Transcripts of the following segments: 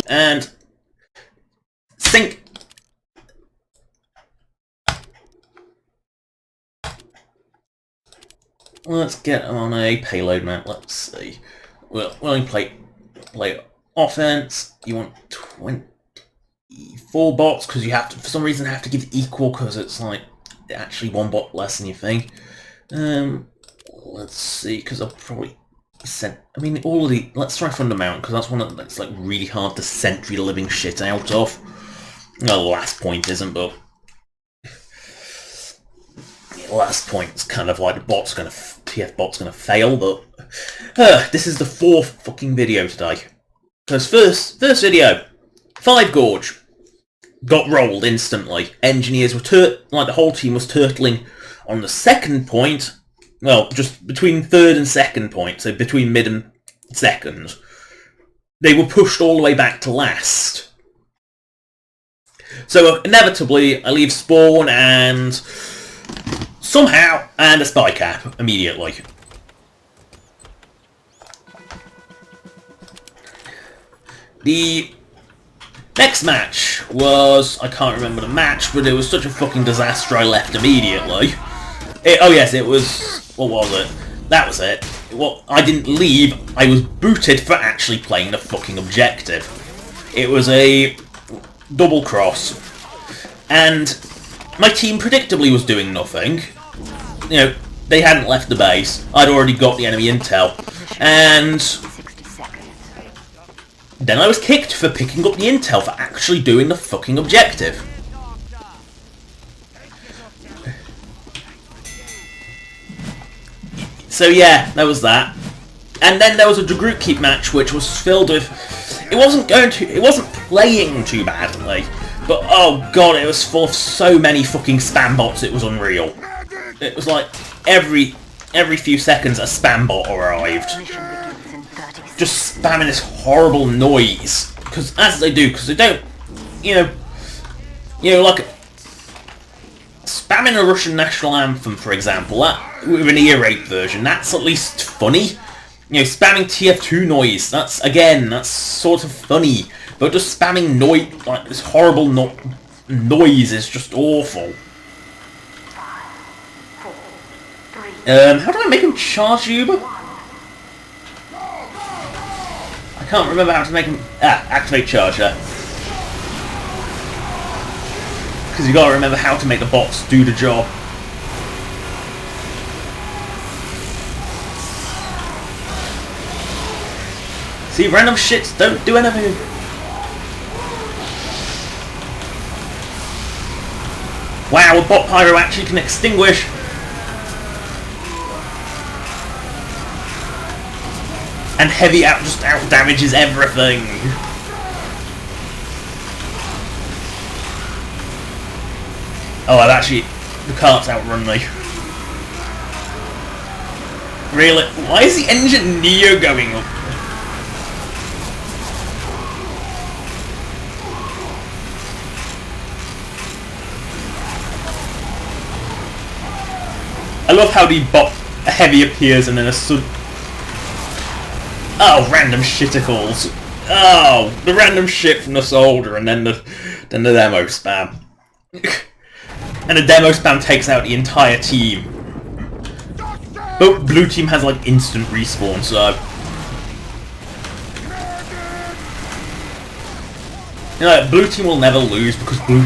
And sink. Let's get on a payload map. Let's see. Well, when you play offense, you want 24 bots because you have to, for some reason, have to give equal because it's like actually one bot less than you think. Let's see, because I'll probably send. I mean, all of the. Let's try Fundamount because that's one that's like really hard to Sentry the living shit out of. Well, the last point isn't, but the last point's kind of like the bot's gonna. TFBots gonna fail, but this is the 4th fucking video today. Because first video, 5 Gorge got rolled instantly. Engineers were like the whole team was turtling on the 2nd point. Well, just between 3rd and 2nd point, so between mid and 2nd. They were pushed all the way back to last. So inevitably, I leave spawn and somehow, and a spy cap immediately. The next match was, I can't remember the match, but it was such a fucking disaster I left immediately. Oh yes, it was, what was it? That was it. Well, I didn't leave, I was booted for actually playing the fucking objective. It was a double cross, and my team predictably was doing nothing. You know, they hadn't left the base. I'd already got the enemy intel. And then I was kicked for picking up the intel for actually doing the fucking objective. So yeah, there was that. And then there was a group keep match which was filled with... It wasn't playing too badly. But oh god, it was full of so many fucking spam bots, it was unreal. It was like every few seconds a spam bot arrived. Just spamming this horrible noise. Because as they do, because they don't, you know, like spamming a Russian national anthem, for example, that with an ear rape version, that's at least funny. You know, spamming TF2 noise, that's sort of funny. But just spamming noise, like this horrible noise is just awful. How do I make him charge Uber? I can't remember how to make him... activate charger. Because you gotta remember how to make the bots do the job. See, random shits don't do anything. Wow, a bot pyro actually can extinguish. And heavy just out damages everything. Oh, I've actually... The cart's outrun me. Really? Why is the engineer going up? I love how the bot heavy appears and then a sudden... Oh, random shiticles. Oh, the random shit from the soldier and then the demo spam. And the demo spam takes out the entire team. But blue team has like instant respawn, so... You know, blue team will never lose because blue...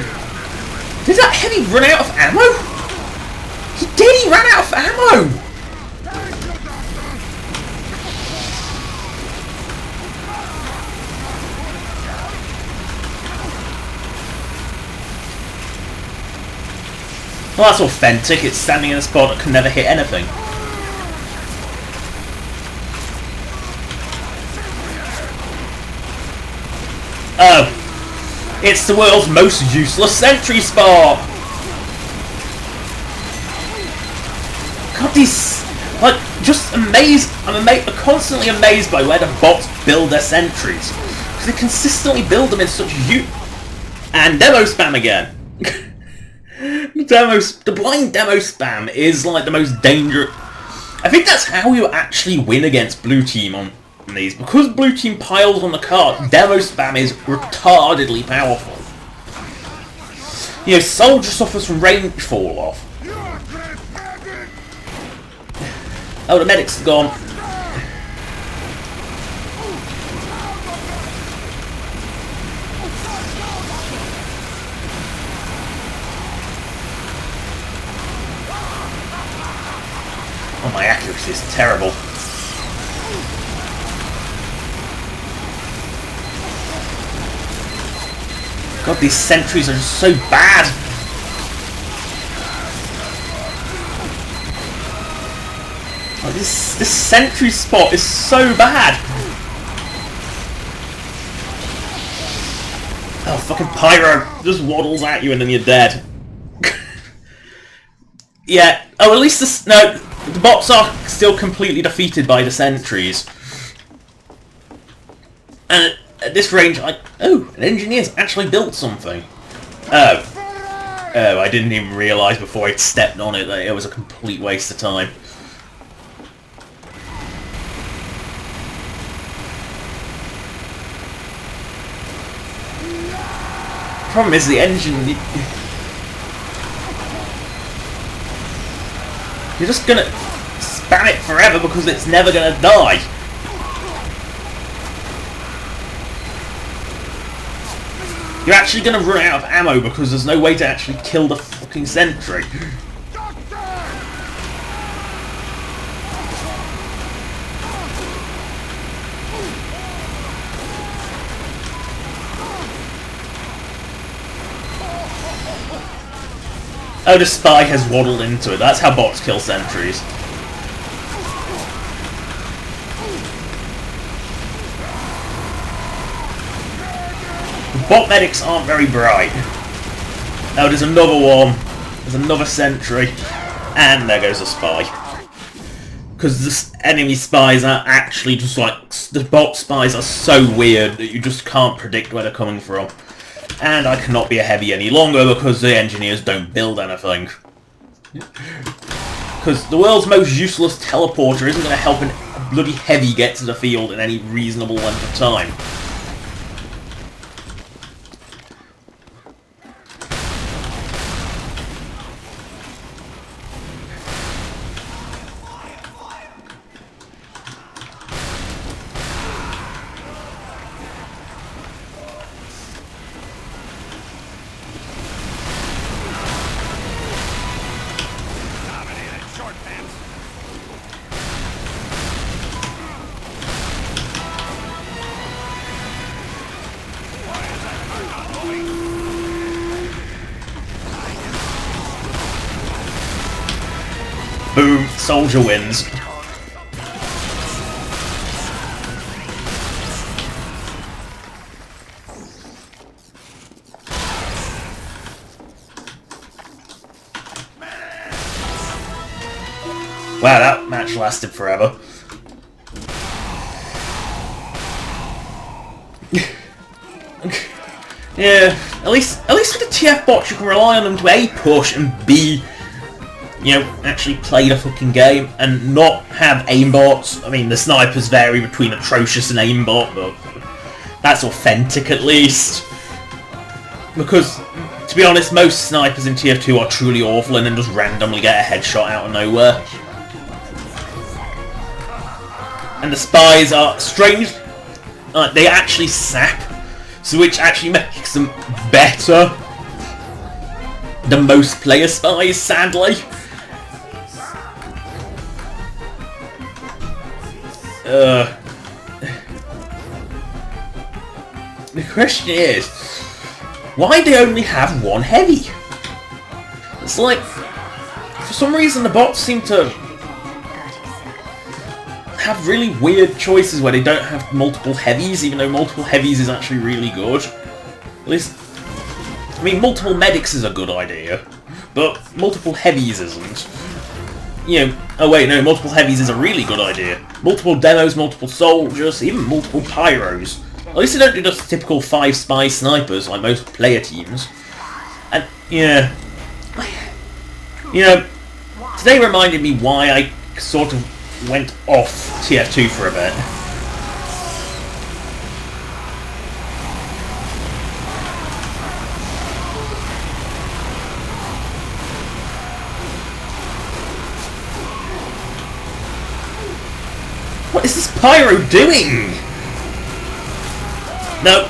Did that heavy run out of ammo? He did, he ran out of ammo! Well, that's authentic. It's standing in a spot that can never hit anything. Oh. It's the world's most useless sentry spot! God, these... Like, just amazed... I'm constantly amazed by where the bots build their sentries. Because they consistently build them in such And demo spam again! The blind demo spam is like the most dangerous. I think that's how you actually win against blue team on these. Because blue team piles on the cart, demo spam is retardedly powerful. You know, soldier suffers from range fall off. Oh, the medic's gone. Oh, my accuracy is terrible. God, these sentries are just so bad. Like, this sentry spot is so bad. Oh, fucking Pyro just waddles at you and then you're dead. Yeah. Oh, at least this. No, the bots are still completely defeated by the sentries. And at this range, oh, an engineer's actually built something. Oh. Oh, I didn't even realise before I stepped on it that it was a complete waste of time. Problem is the engine. You're just gonna spam it forever because it's never gonna die. You're actually gonna run out of ammo because there's no way to actually kill the fucking sentry. Oh, the spy has waddled into it. That's how bots kill sentries. The bot medics aren't very bright. Oh, there's another one. There's another sentry. And there goes a spy. Because the enemy spies are actually just like... The bot spies are so weird that you just can't predict where they're coming from. And I cannot be a heavy any longer because the engineers don't build anything. Because the world's most useless teleporter isn't going to help a bloody heavy get to the field in any reasonable length of time. Boom, soldier wins. Wow, that match lasted forever. Yeah, at least with the TFBots you can rely on them to A, push, and B, you know, actually play the fucking game and not have aimbots. I mean, the snipers vary between atrocious and aimbot, but that's authentic at least. Because, to be honest, most snipers in TF2 are truly awful and then just randomly get a headshot out of nowhere. And the spies are strange. They actually sap, so which actually makes them better than most player spies, sadly. The question is, why do they only have one heavy? It's like, for some reason the bots seem to have really weird choices where they don't have multiple heavies, even though multiple heavies is actually really good. At least, I mean, multiple medics is a good idea, but multiple heavies isn't. You know, oh wait, no, multiple heavies is a really good idea. Multiple demos, multiple soldiers, even multiple pyros. At least they don't do just typical 5 Spies+Snipers like most player teams. And, yeah. You know, today reminded me why I sort of went off TF2 for a bit. What is this pyro doing? No.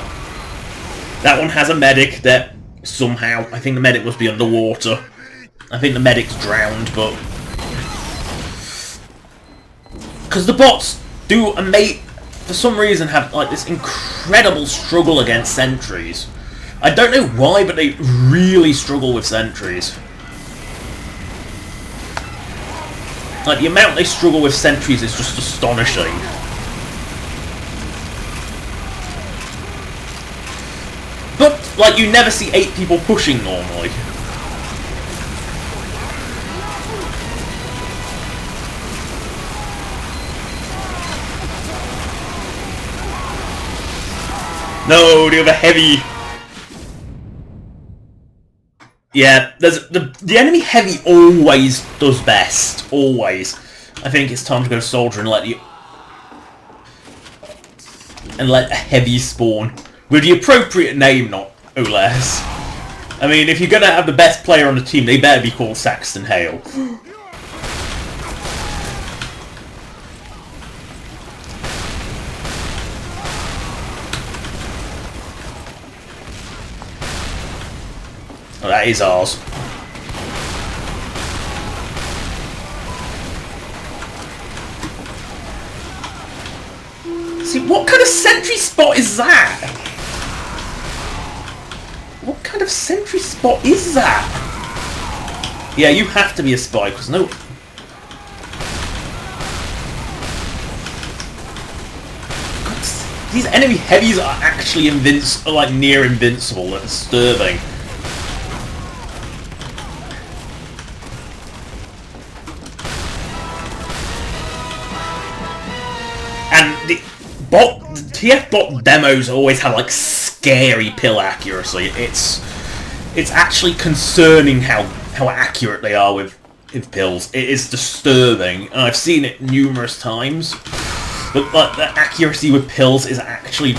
That one has a medic that somehow... I think the medic must be underwater. I think the medic's drowned, but... Because the bots do for some reason have like this incredible struggle against sentries. I don't know why, but they really struggle with sentries. Like, the amount they struggle with sentries is just astonishing. But, like, you never see 8 people pushing normally. No, the other heavy. Yeah, there's the enemy heavy always does best. Always. I think it's time to go soldier and let a heavy spawn with the appropriate name, not less. I mean, if you're gonna have the best player on the team, they better be called Saxton Hale. Oh, that is ours. See, what kind of sentry spot is that? What kind of sentry spot is that? Yeah, you have to be a spy, because no... God, these enemy heavies are actually like near invincible. That's disturbing. And the TFbot demos always have like scary pill accuracy. It's actually concerning how accurate they are with pills. It is disturbing, and I've seen it numerous times. But like, the accuracy with pills is actually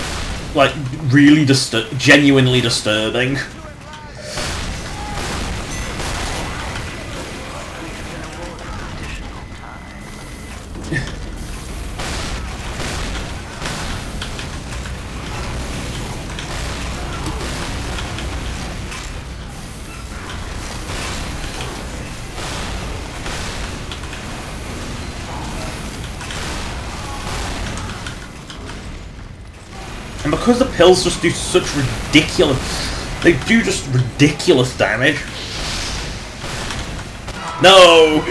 like really genuinely disturbing. And because the pills just do such ridiculous... They do just ridiculous damage. No!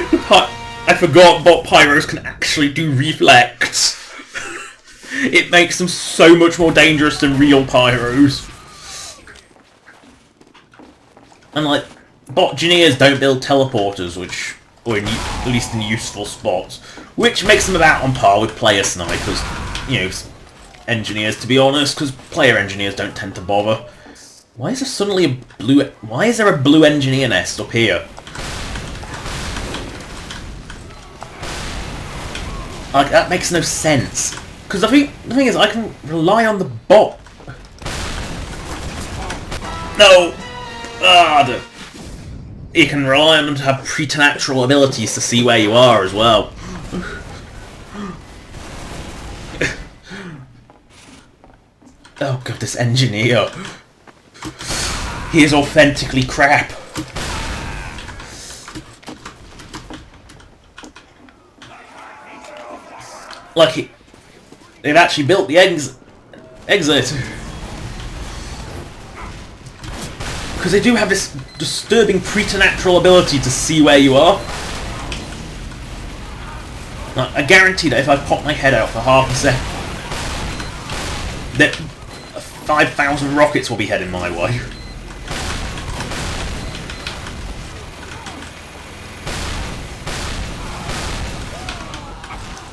I forgot bot pyros can actually do reflex. It makes them so much more dangerous than real pyros. And like, bot engineers don't build teleporters, or at least in useful spots, which makes them about on par with player snipers. You know, engineers, to be honest, because player engineers don't tend to bother. Why is there suddenly a blue... Why is there a blue engineer nest up here? Like, that makes no sense. Because the thing is, I can rely on the bot. No! Ah, you can rely on them to have preternatural abilities to see where you are as well. Oh god, this engineer. He is authentically crap. Like, they've actually built the exit. Because they do have this disturbing preternatural ability to see where you are. Like, I guarantee that if I pop my head out for half a second, that 5,000 rockets will be heading my way.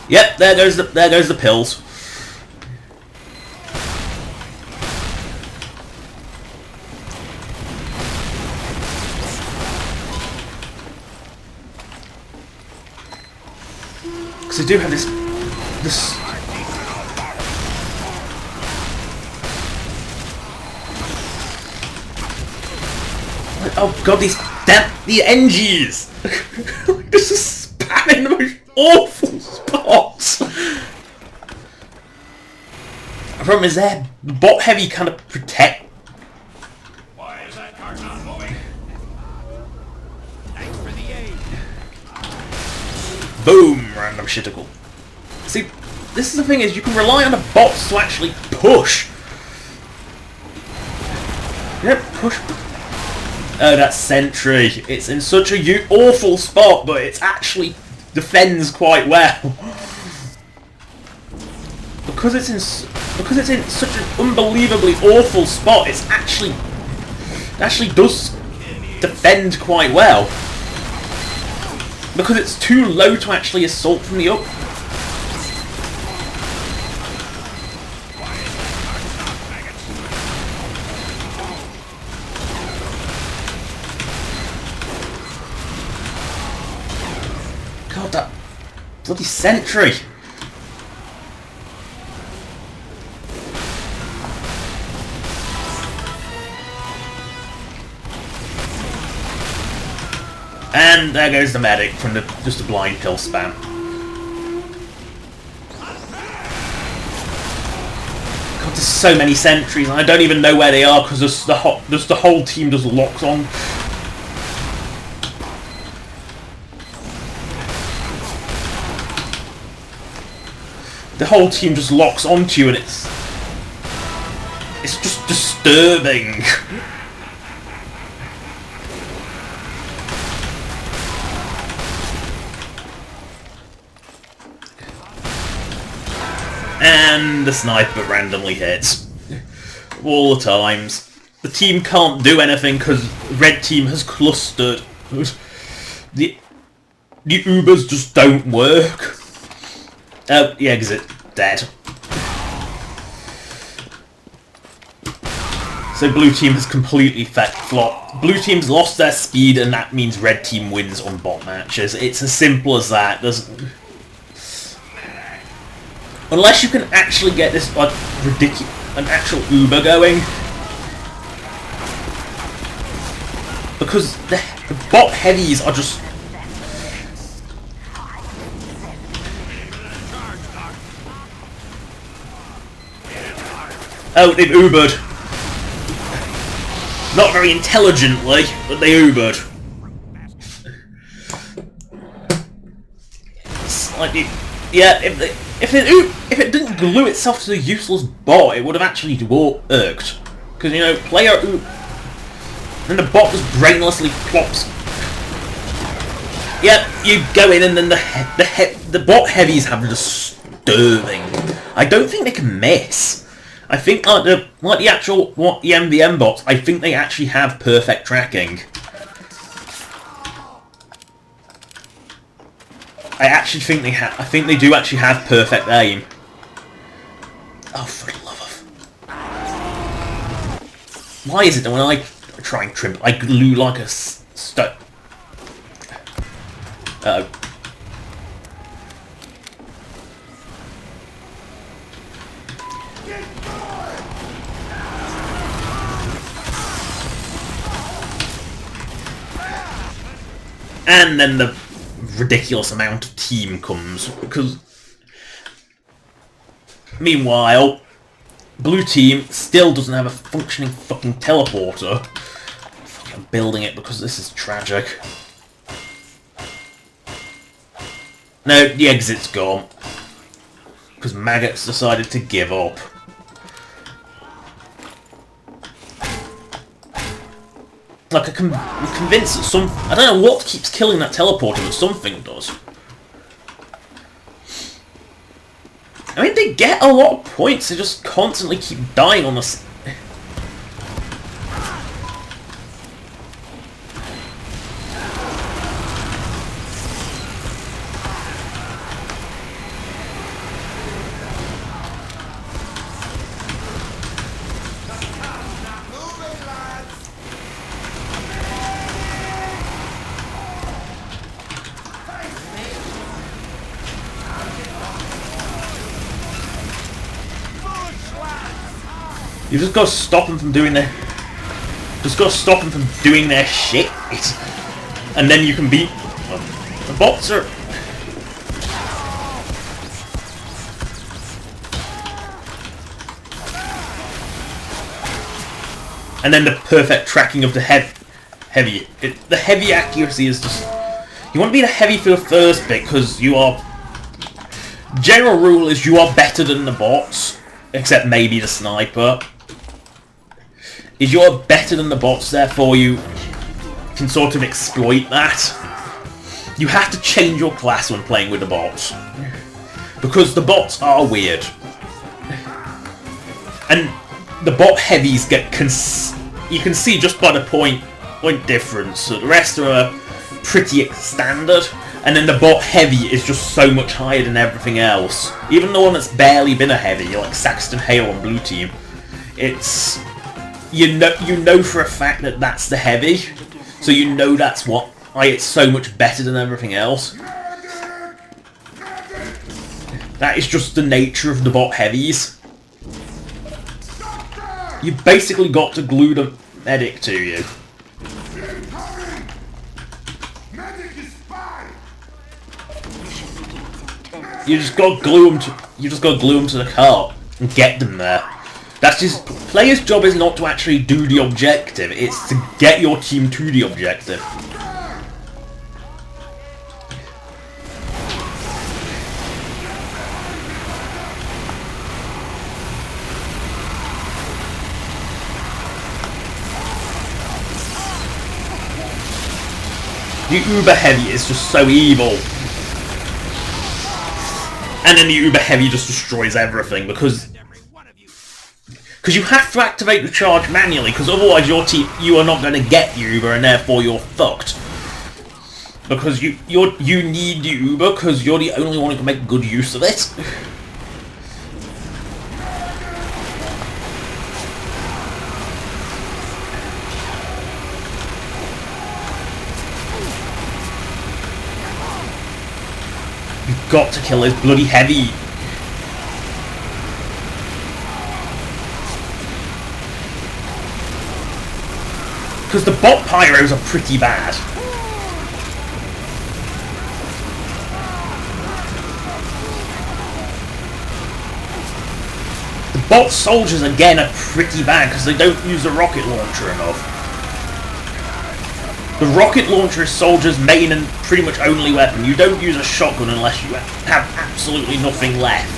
Yep, there goes the pills. Because I do have this. Oh god, the NGs! This is spamming the most awful spots! problem is their bot heavy kind of protect. Why is that cart not moving? Thanks for the aid. Boom! Random shitical. See, this is the thing, is you can rely on the bots to actually push. Yep, push. Oh, that's Sentry. It's in such a awful spot, but it actually defends quite well. Because it's in such an unbelievably awful spot, it actually does defend quite well. Because it's too low to actually assault from the up. God, that bloody Sentry! And there goes the medic from just a blind pill spam. God, there's so many sentries, and I don't even know where they are because the whole team just locks on. The whole team just locks onto you, and it's just disturbing. And the sniper randomly hits. All the times. The team can't do anything because red team has clustered. The Ubers just don't work. Oh, the exit. Dead. So blue team has completely flopped. Blue team's lost their speed, and that means red team wins on bot matches. It's as simple as that. Unless you can actually get this like an actual Uber going, because the bot heavies are just. Oh, they've Ubered. Not very intelligently, but they Ubered. It's like yeah, if it didn't glue itself to the useless bot, it would have actually worked. Because, you know, player and the bot just brainlessly plops. Yep, you go in and then the bot heavies have disturbing. I don't think they can miss. I think like the MVM bots, I think they actually have perfect tracking. I actually think they have. I think they do actually have perfect aim. Oh, for the love of! Why is it that when I try and trim, I glue like a stone? Uh oh. And then the ridiculous amount of team comes, because meanwhile blue team still doesn't have a functioning fucking teleporter. I'm building it because this is tragic. No, the exit's gone because Maggots decided to give up. Like, I'm convinced that I don't know what keeps killing that teleporter, but something does. I mean, they get a lot of points, they just constantly keep dying on this. You just gotta stop them from doing their. Just gotta stop them from doing their shit, and then you can beat. The bots are. and then the perfect tracking of the heavy. The heavy accuracy is just... You want to be the heavy for the first bit, because you are... General rule is you are better than the bots, except maybe the sniper. Is you are better than the bots, therefore you can sort of exploit that. You have to change your class when playing with the bots, because the bots are weird. And the bot heavies get you can see just by the point difference. So the rest are pretty standard, and then the bot heavy is just so much higher than everything else. Even the one that's barely been a heavy, like Saxton Hale on blue team, it's you know for a fact that that's the heavy, so you know that's why it's so much better than everything else. That is just the nature of the bot heavies. You've basically got to glue the medic to you. You just got to glue them to the cart and get them there. That's just player's job is not to actually do the objective; it's to get your team to the objective. The Uber Heavy is just so evil. And then the Uber Heavy just destroys everything, because you have to activate the charge manually, because otherwise you are not going to get the Uber, and therefore you're fucked. Because you need the Uber, because you're the only one who can make good use of it. Got to kill his bloody heavy. Because the bot pyros are pretty bad. The bot soldiers again are pretty bad because they don't use the rocket launcher enough. The rocket launcher is Soldier's main and pretty much only weapon. You don't use a shotgun unless you have absolutely nothing left.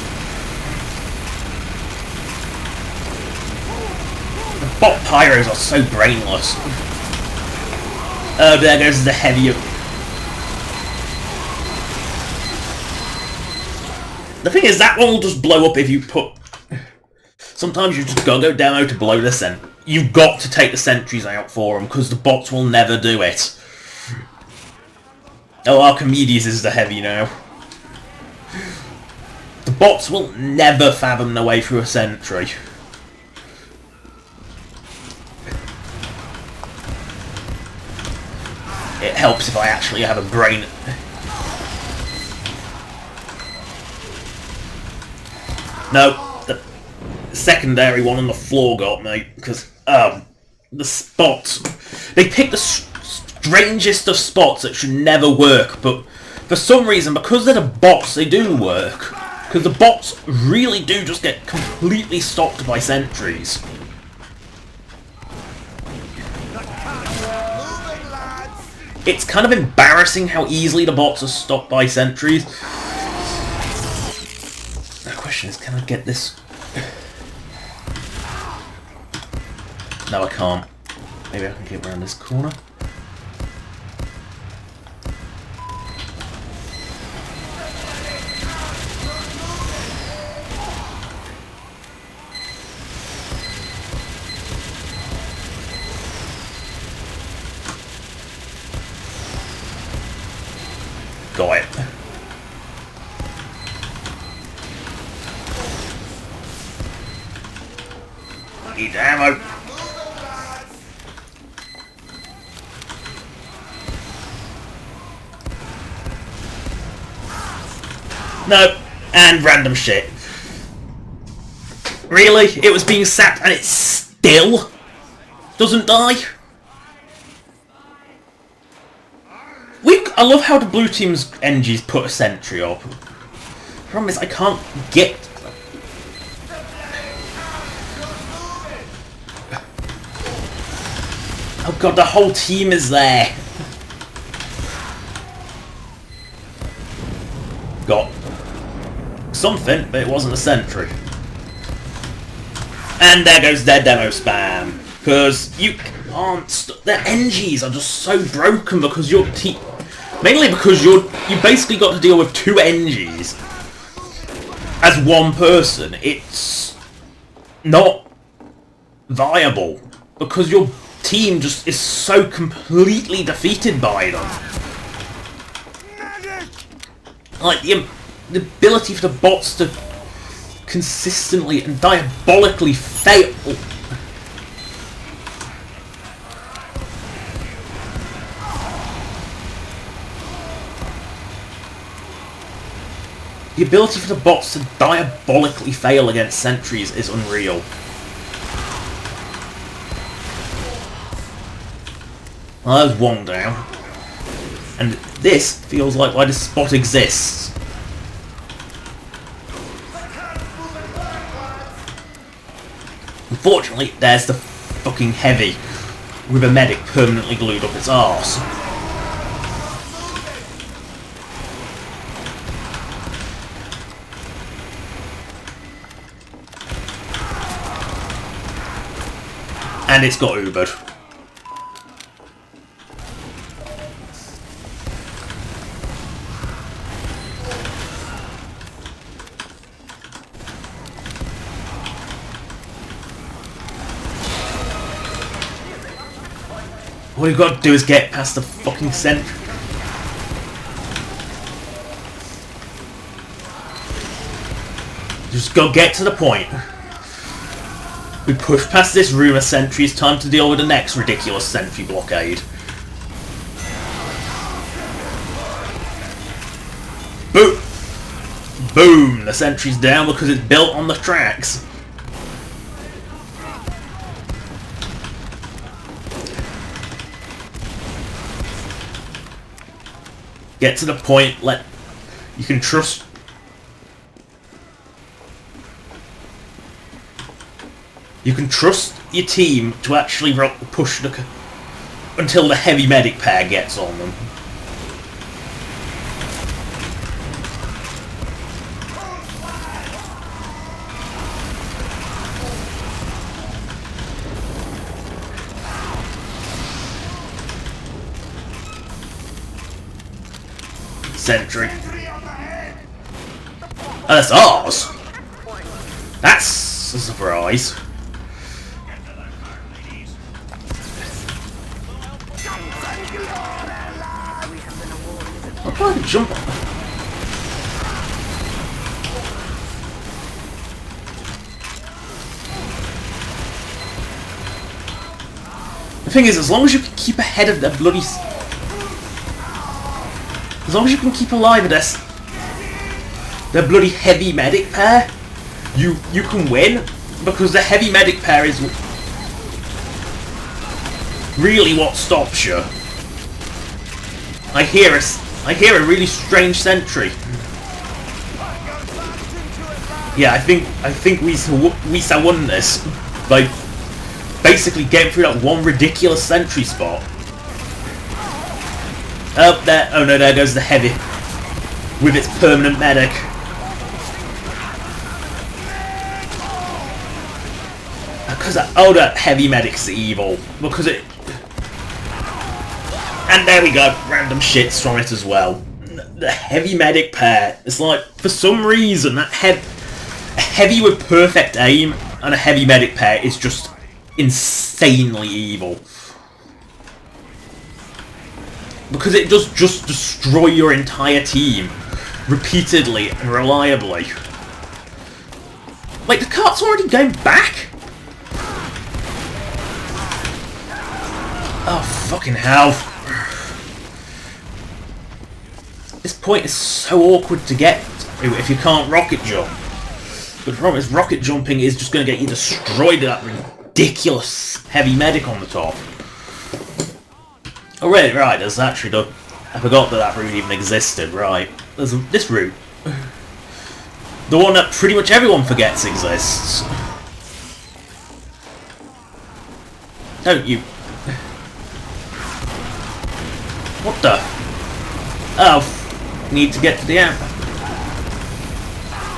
The bot pyros are so brainless. There goes the heavy. The thing is, that one will just blow up if you put... Sometimes you just gotta go demo to blow the Sentry. You've got to take the Sentries out for them, because the bots will never do it. Oh, Archimedes is the heavy now. The bots will never fathom their way through a Sentry. It helps if I actually have a brain. No. Secondary one on the floor got me, because the spots, they pick the strangest of spots that should never work, but for some reason, because they're the bots, they do work, because the bots really do just get completely stopped by Sentries. It's kind of embarrassing how easily the bots are stopped by Sentries. The question is, can I get this? No, I can't. Maybe I can get around this corner. Got it. Need ammo. No, and random shit. Really? It was being sacked and it still doesn't die? I love how the blue team's NGs put a Sentry up. The problem is I can't get... Oh god, the whole team is there! Got something, but it wasn't a sentry. And there goes their demo spam. Because you can't... Their NGs are just so broken because your team... Mainly because you basically got to deal with 2 NGs as one person. It's not viable because your team just is so completely defeated by them. Like the ability for the bots to consistently and diabolically fail. The ability for the bots to diabolically fail against sentries is unreal. Well, there's one down. And this feels like why this spot exists. Unfortunately, there's the fucking heavy with a medic permanently glued up its arse. And it's got Ubered. All you've got to do is get past the fucking Sentry. Just go get to the point. We push past this room of sentries, time to deal with the next ridiculous sentry blockade. Boom! Boom! The sentry's down because it's built on the tracks. Get to the point, you can trust... You can trust your team to actually push until the heavy medic pair gets on them. Sentry. Oh, that's ours! That's a surprise. I'm trying to jump on them. The thing is, as long as you can keep ahead of their bloody... As long as you can keep alive at their bloody heavy medic pair, you can win, because the heavy medic pair is really what stops you. I hear a really strange sentry. Yeah, I think we won this by basically getting through that one ridiculous sentry spot. Oh no, there goes the heavy with its permanent medic. Because that heavy medic's evil. Because it... And there we go, random shits from it as well. The heavy medic pair. It's like, for some reason, that a heavy with perfect aim and a heavy medic pair is just insanely evil. Because it does just destroy your entire team repeatedly and reliably. Wait, the cart's already going back? Oh, fucking hell. This point is so awkward to get to if you can't rocket jump. But the problem is rocket jumping is just going to get you destroyed with that ridiculous heavy medic on the top. Oh, right, there's actually I forgot that route even existed, right. There's this route. The one that pretty much everyone forgets exists. Don't you... What the? Oh, need to get to the app.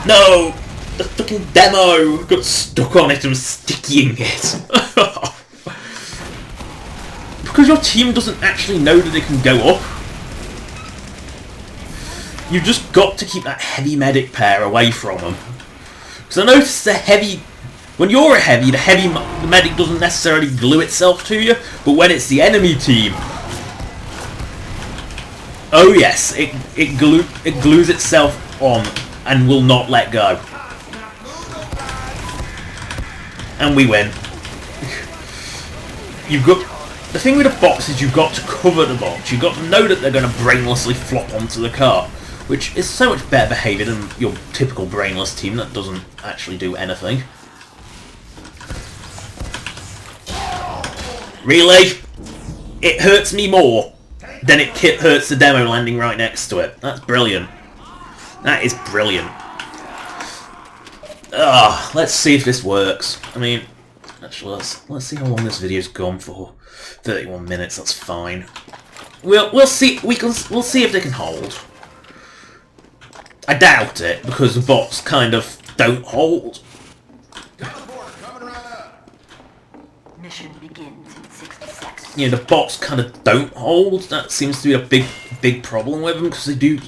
No! The fucking demo got stuck on it and was stickying it. Because your team doesn't actually know that it can go up. You've just got to keep that heavy medic pair away from them. Because I noticed the heavy... When you're a heavy, the medic doesn't necessarily glue itself to you, but when it's the enemy team... Oh yes, it glues itself on and will not let go. And we win. You've got... The thing with the bots is you've got to cover the bots. You've got to know that they're going to brainlessly flop onto the car, which is so much better behaviour than your typical brainless team that doesn't actually do anything. Really? It hurts me more than it hurts the demo landing right next to it. That's brilliant. That is brilliant. Let's see if this works. I mean, actually, let's see how long this video's gone for. 31 minutes. That's fine. We'll see. We'll see if they can hold. I doubt it because the bots kind of don't hold. Mission begins in 60 seconds. Yeah, the bots kind of don't hold. That seems to be a big problem with them because they do.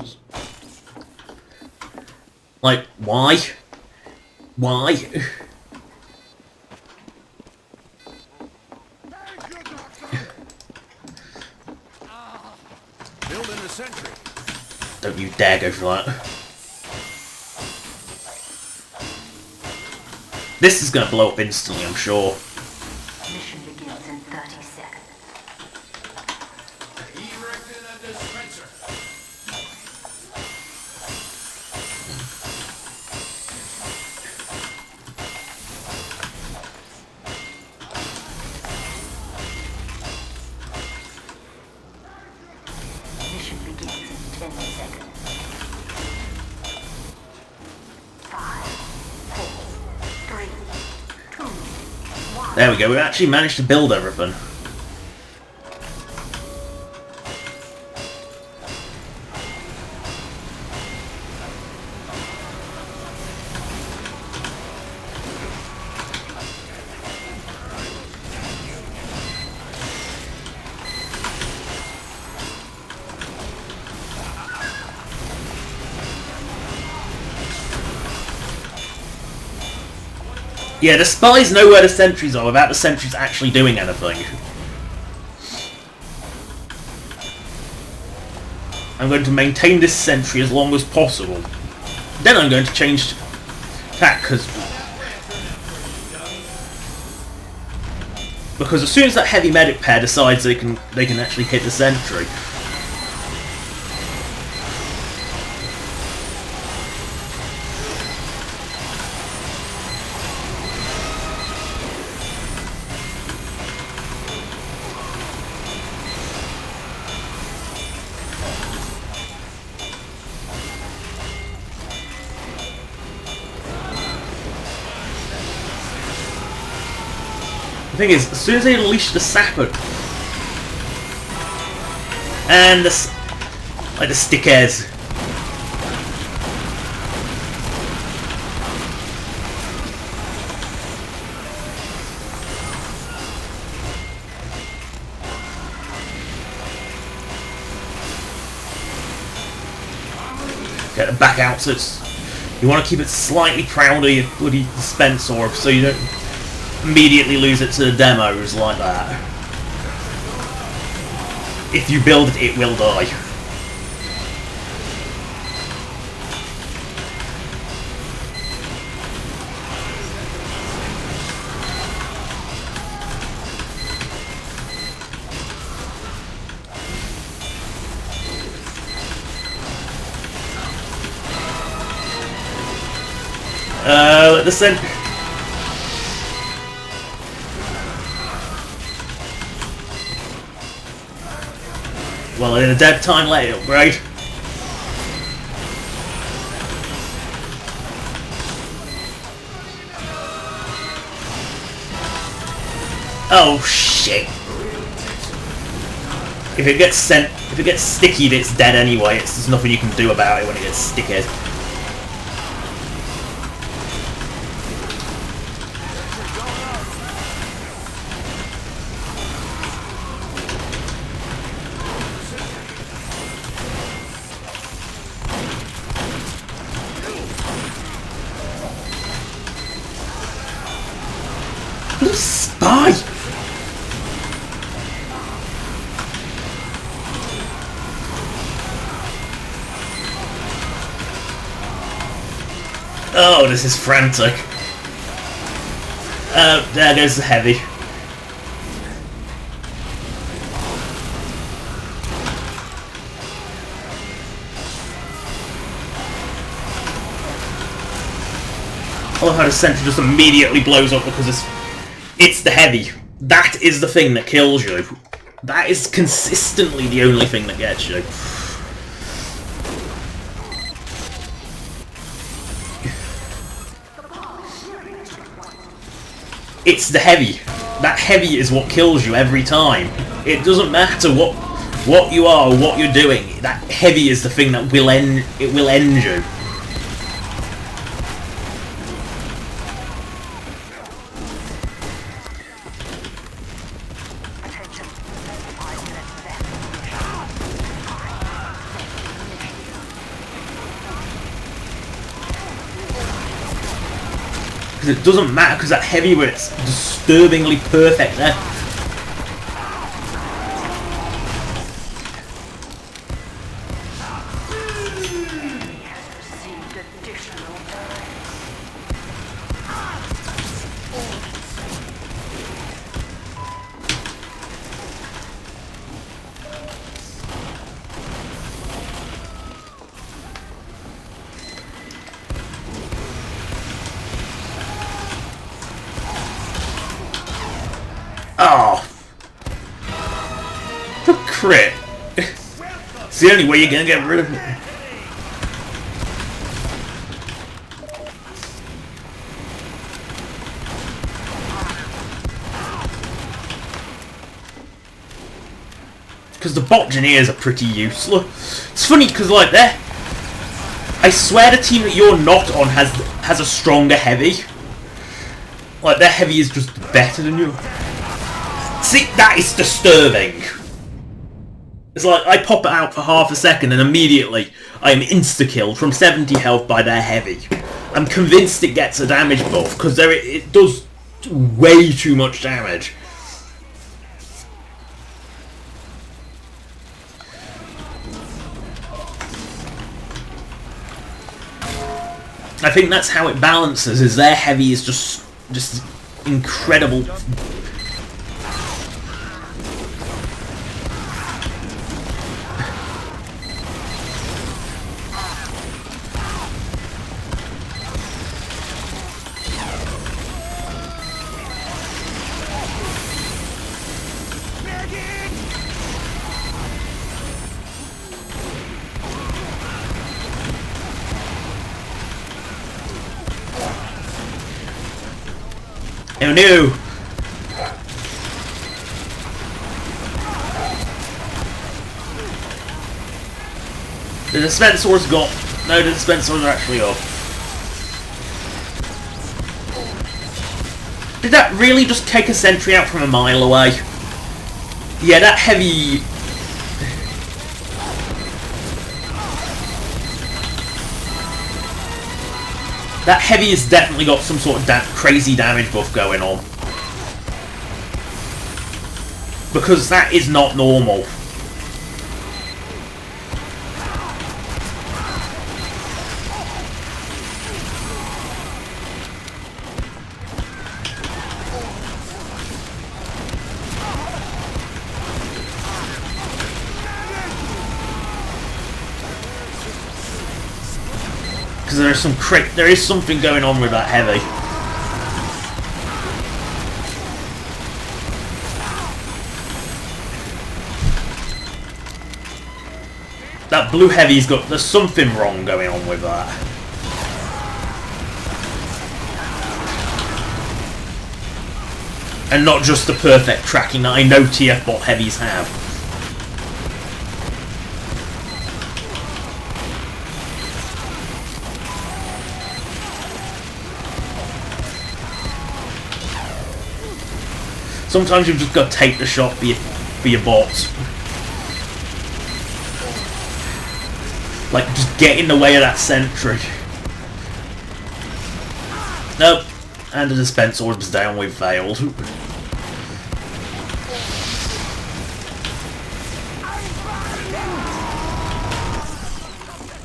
Like, why? Why? Building a sentry. Don't you dare go for that. This is gonna blow up instantly, I'm sure. Mission begins in 30 seconds. Erecting a dispenser. Mission begins in 10 seconds. 5, 4, 3, 2, 1. There we go, we actually managed to build everything. Yeah, the spies know where the sentries are without the sentries actually doing anything. I'm going to maintain this sentry as long as possible. Then I'm going to change tack, because as soon as that heavy medic pair decides they can actually hit the sentry. The thing is, as soon as they unleash the sapper and the stickheads, get it back out. So you want to keep it slightly proud of your bloody dispenser, so you don't immediately lose it to the demos like that. If you build it, it will die. Let the sentry. Well, in a dead time, let it upgrade. Oh shit! If it gets sticky, it's dead anyway. There's nothing you can do about it when it gets sticky. Spy! Oh, this is frantic. There goes the heavy. I love how the Sentry just immediately blows up because it's the heavy. That is the thing that kills you. That is consistently the only thing that gets you. It's the heavy. That heavy is what kills you every time. It doesn't matter what you are or what you're doing. That heavy is the thing that will end you. It doesn't matter because that heavy where it's disturbingly perfect there. Oh! The crit! It's the only way you're gonna get rid of it. Because the bot engineers are pretty useless. It's funny because like I swear the team that you're not on has a stronger heavy. Like their heavy is just better than you. See, that is disturbing. It's like I pop it out for half a second and immediately I am insta-killed from 70 health by their heavy. I'm convinced it gets a damage buff because it does way too much damage. I think that's how it balances, is their heavy is just incredible. Oh no! The dispensers got... No, the dispensers are actually off. Did that really just take a sentry out from a mile away? Yeah, that heavy... That heavy has definitely got some sort of crazy damage buff going on. Because that is not normal. Because there is something going on with that heavy. That blue heavy's got... There's something wrong going on with that. And not just the perfect tracking that I know TFBot heavies have. Sometimes you've just got to take the shot for your bots. Like, just get in the way of that sentry. Nope. And the dispenser was down, we failed.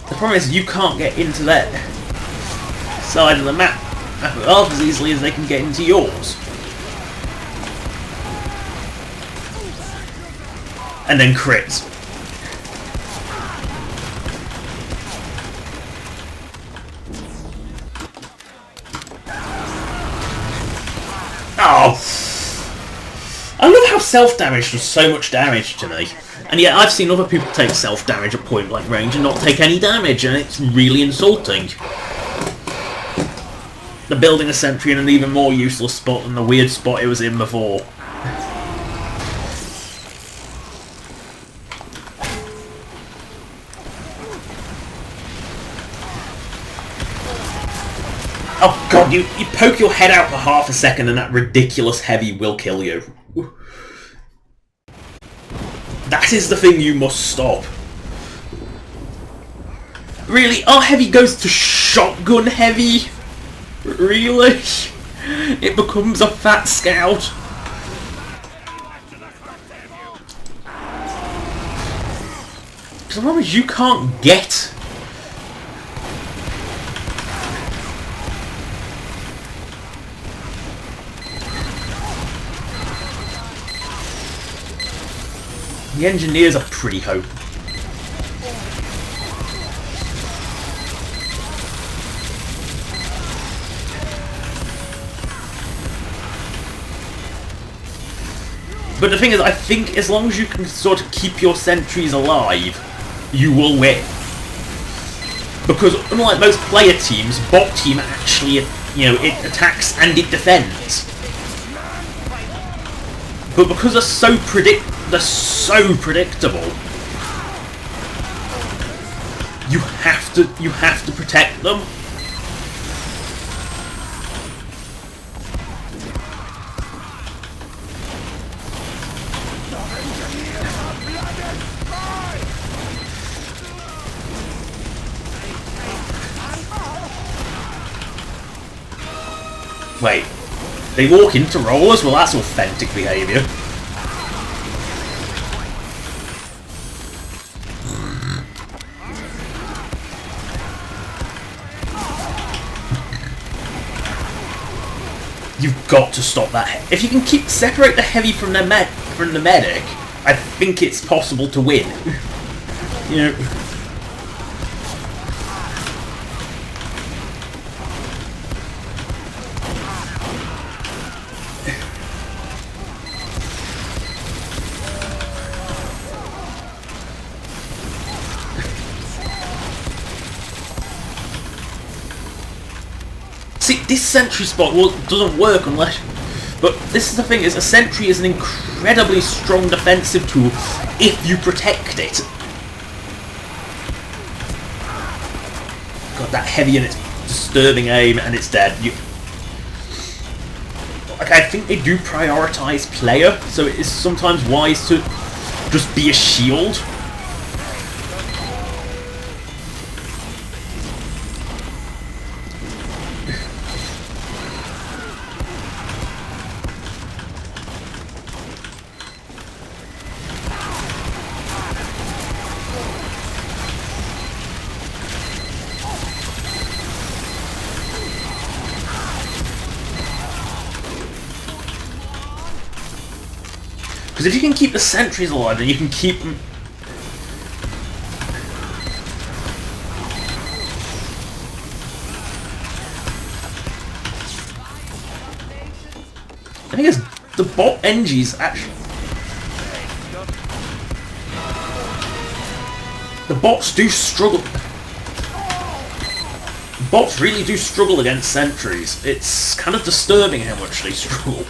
The problem is you can't get into that side of the map half as easily as they can get into yours. And then crits. Oh! I love how self-damage does so much damage to me. And yet I've seen other people take self-damage at point-blank range and not take any damage, and it's really insulting. They're building a sentry in an even more useless spot than the weird spot it was in before. Oh god, you poke your head out for half a second and that ridiculous heavy will kill you. That is the thing you must stop. Really? Our heavy goes to shotgun heavy? Really? It becomes a fat scout? The problem is you can't get... The engineers are pretty hope. But the thing is, I think as long as you can sort of keep your sentries alive, you will win. Because unlike most player teams, bot team actually, you know, it attacks and it defends. But because they're so predictable, you have to protect them. Wait, they walk into rollers? Well, that's authentic behaviour. You've got to stop that. If you can separate the heavy from the medic, I think it's possible to win. You know. See, this sentry spot doesn't work unless... But this is the thing, is a sentry is an incredibly strong defensive tool if you protect it. Got that heavy and its disturbing aim and it's dead. Like, I think they do prioritise player, so it is sometimes wise to just be a shield. Because if you can keep the sentries alive, then you can keep them... I think it's the bot NGs actually... The bots do struggle. Bots really do struggle against sentries. It's kind of disturbing how much they struggle.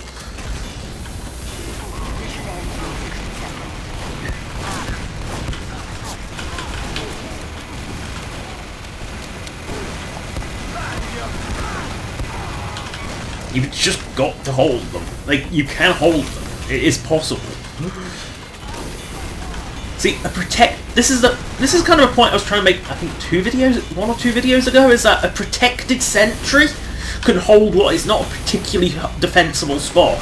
You've just got to hold them. Like, you can hold them. It is possible. See, this is kind of a point I was trying to make, I think one or two videos ago, is that a protected sentry can hold what is not a particularly defensible spot.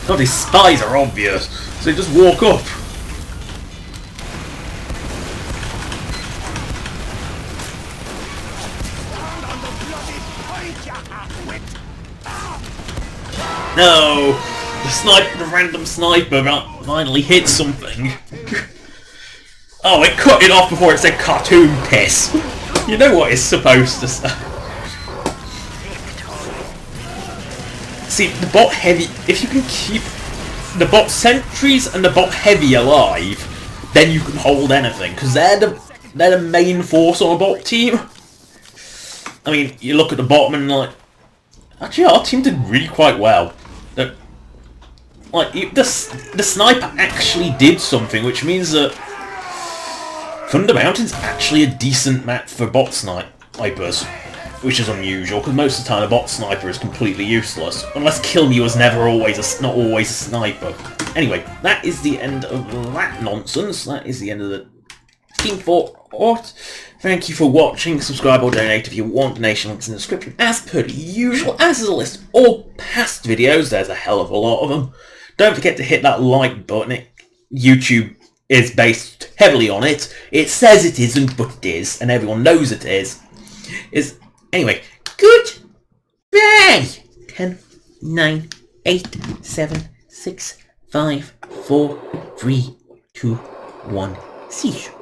God, these spies are obvious, so they just walk up. No! The random sniper finally hit something. Oh, it cut it off before it said cartoon piss. You know what it's supposed to say. See, the bot heavy, if you can keep the bot sentries and the bot heavy alive, then you can hold anything, because they're the main force on a bot team. I mean, you look at the bottom and like, actually our team did really quite well. The sniper actually did something, which means that Thunder Mountain's actually a decent map for bot snipers, which is unusual, because most of the time a bot sniper is completely useless, unless Kill Me was not always a sniper. Anyway, that is the end of that nonsense. That is the end of the Team Fort. Thank you for watching. Subscribe or donate if you want. Donation links in the description. As per usual, as is a list of all past videos, there's a hell of a lot of them. Don't forget to hit that like button. YouTube is based heavily on it. It says it isn't, but it is, and everyone knows it is. Anyway, goodbye! 10, 9, 8, 7, 6, 5, 4, 3, 2, 1. See you.